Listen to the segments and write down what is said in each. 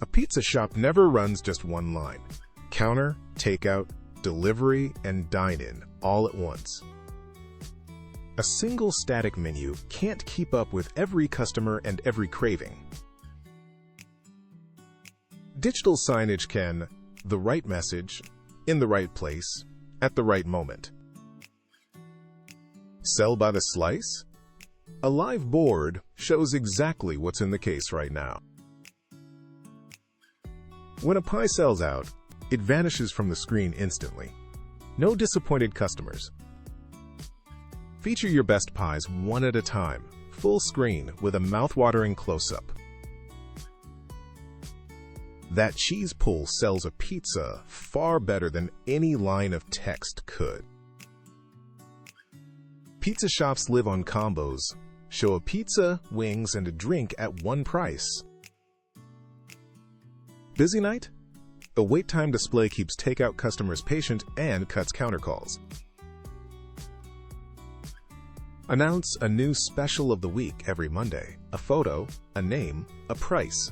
A pizza shop never runs just one line. Counter, takeout, delivery, and dine-in all at once. A single static menu can't keep up with every customer and every craving. Digital signage can, the right message, in the right place, at the right moment. Sell by the slice? A live board shows exactly what's in the case right now. When a pie sells out, it vanishes from the screen instantly. No disappointed customers. Feature your best pies one at a time, full screen with a mouth-watering close-up. That cheese pull sells a pizza far better than any line of text could. Pizza shops live on combos. Show a pizza, wings, and a drink at one price. Busy night? A wait time display keeps takeout customers patient and cuts counter calls. Announce a new special of the week every Monday. A photo, a name, a price.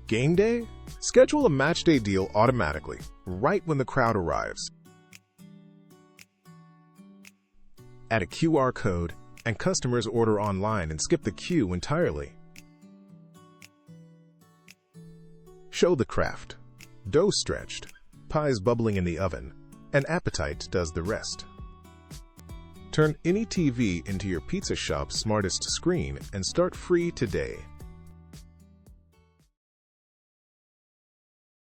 Game day? Schedule a match day deal automatically, right when the crowd arrives. Add a QR code, and customers order online and skip the queue entirely. Show the craft. Dough stretched, pies bubbling in the oven, and appetite does the rest. Turn any TV into your pizza shop's smartest screen and start free today.